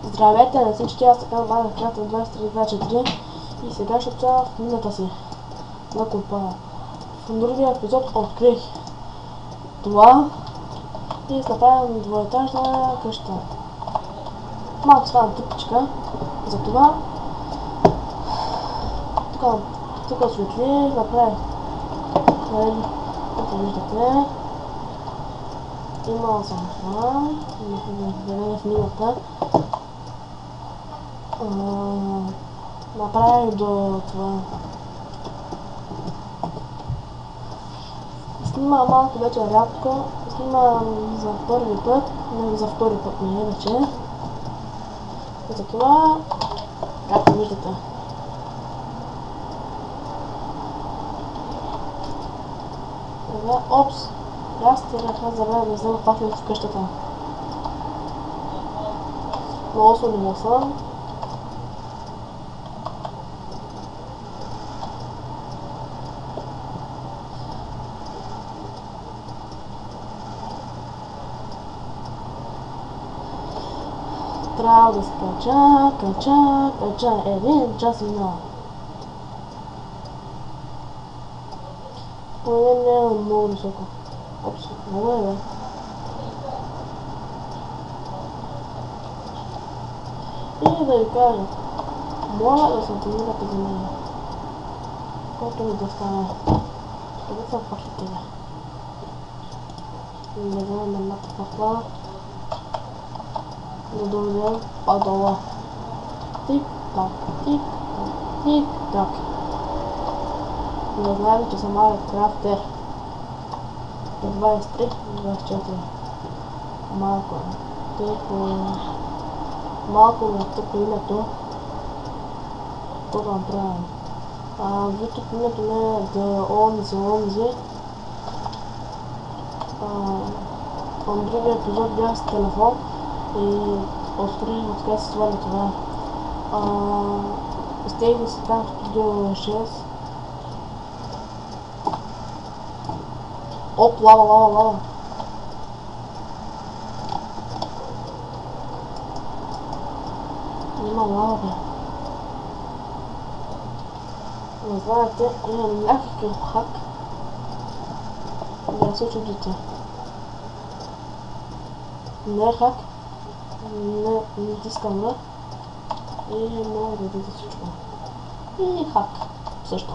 Здравейте на всички, аз така Мана Крата 2324 и сега ще отида в мината си на компания. В другия епизод открих това и направим двоетажна къща. Малко стана тъпичка, затова тук осветли, направих, както виждате, имал съм това, в мината. Направих до това. Снимам малко вече рядко, снимам за първи път, не за втори път не е вече. Затова, както виждате. Сега, опс, аз стираха за мен да взема пак в къщата. Много солидно съм. Трябва да се кача, един час мина. Според мен е много високо. Абсолютно, много е, бе. И да ви кажа, моля да се отминате за мен. Колкото ми да стане. Къде са пахите, бе? Не знам едната пахла. Да доведем падала. Тик-так, тик-так, тик-так. Не знаем, че съм Майнкрафтер. 23, 24. Малко е. Тъпо. Малко ми е тъпо името. Какво да направим? Вито името не е да онзи. В другия епизод бях с телефон и открих откъде се сваля това. Стейли си там в студио 6. Оп, лава. Има лава, бе. Не знаете, имам някакъв хак. Да се чудите. Не е хак. Не натискам на. И мога да видя всичко. И хак. Също.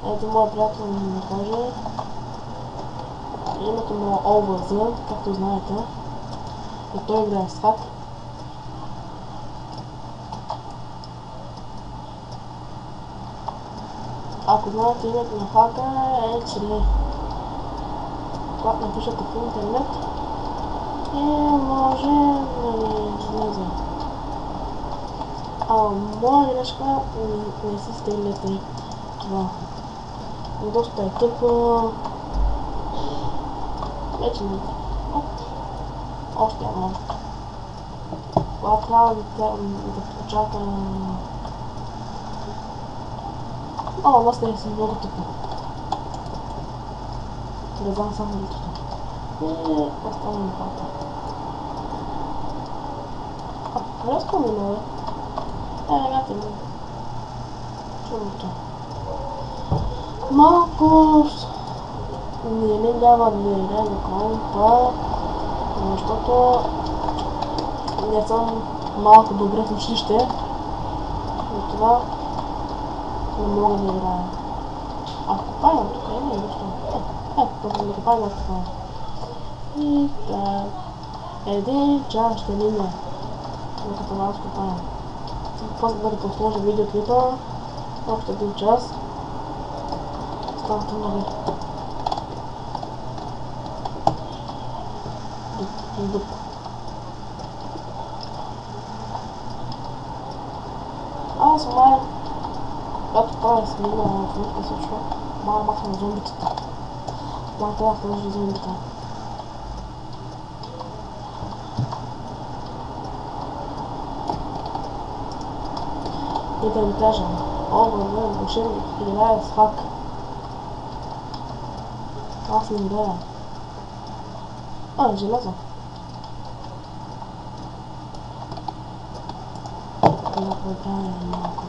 Ето моят приятел ми каже. Името му е Overzen, както знаете. И той играе с хак. Ако знаете името на хака е Чили. Когато напишете в интернет и може да ви излезе. Моя грешка не си стеглите това. Доста е тъпо. Вече не. Още едно. Това трябва да почакам. Аз не си много тъпо. Не знам само литото. И оставям хората. Харесва ми много. Ребята ми. Чудото. Малко не ми дава да играя на компа, защото не съм малко добре в училище. Затова не мога да играя. Копаем тук има нещо. Първо да копаем това. И така. Един час ще мине. Докато аз копаем. После да сложа видеоклипа. Още един час. Става много. Дуп. Аз май, когато правя снимка на функция случва, махна зомбитата. Малко да сложи зомбите. И да ви кажа, Overzen играе с хак. Аз не играя. Железо. да поиграем малко.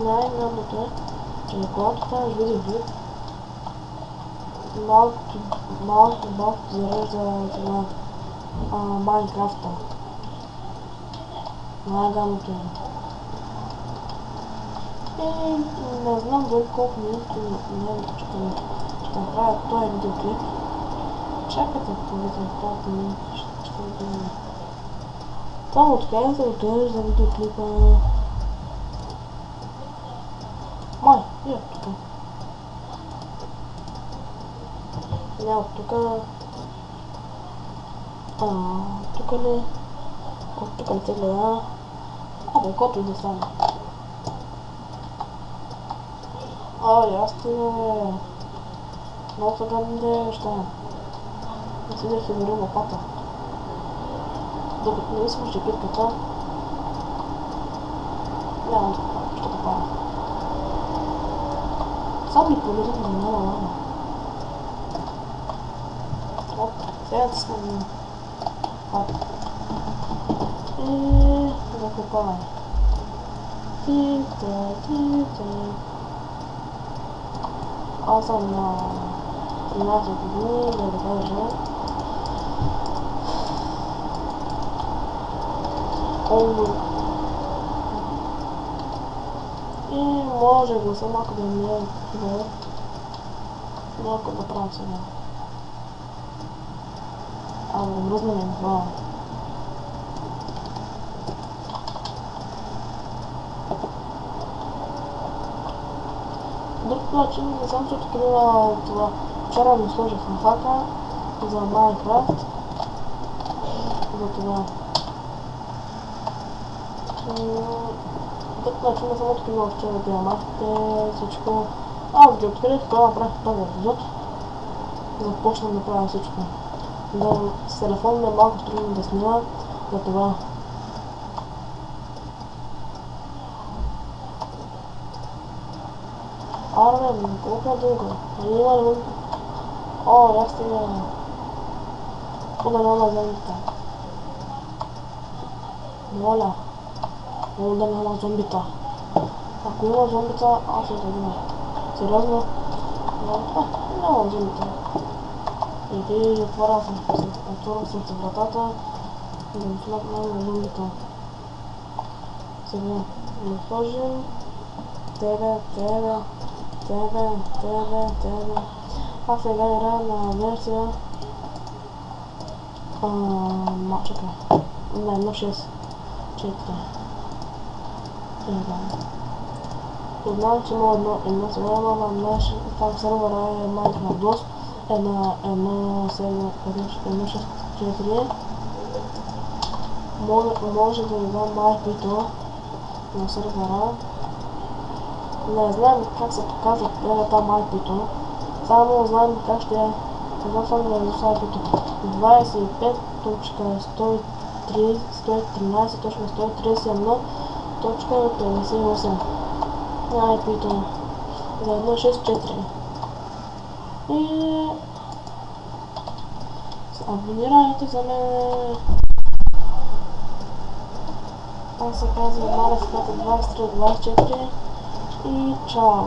Най-новото е, че когато правиш видеоклип, малко зарежда това Майнкрафта. Най-ганото е. И не знам дали колко минути ще направя този видеоклип. Чакайте да видим колко минути ще бъде. Там откъде да отглежда видеоклипа. Май, я тук. Не от тук. Тук ли? От тук не се гледа. Абе, каквото и да стане. Ясти бе. Много са гадните неща. Не си да хибери лопата. Докато не искаш да питката, няма да ще го правя. Сам ли полирам да няма лава? Оп, сега да сме на пак. И да копаваме. Аз съм на 13 години, да кажа. И може гласа малко да не е хубаво. Малко да правя сега. Да мръзнем това. Друг начин не съм се открила това. Вчера ми сложих на хака за Майнкрафт. За това. Друг начин не съм открила вчера диамантите, всичко. Аз ги открих, когато направих този епизод. Започнах да правя всичко. С телефон ми е малко трудно да снима, за това. Арме, колко е дълго? Има ли? Я стига. Подано на зомбите. Моля. Моля да няма зомбита. Ако има зомбита, аз ще дадим. Сериозно? Няма зомбита. И отворям съм се вратата, да ми смъкнем на зомбита. Сега да сложим тебе. Аз сега играя на версия чакай. Не, 1.6.4. Познавам, че има едно сервера, там сервера е Minecraft DOS, е на 1.6.4. Може да ви дам IP-то на сервера. Не знаем как се показва там IP-то. Само знаем как ще е. Какво само да изоставя IP-то. 25.113.131.58 IP-то за 1.6.4. И абонирайте за мен. Аз се казвам Маля Ската 2324 и чао!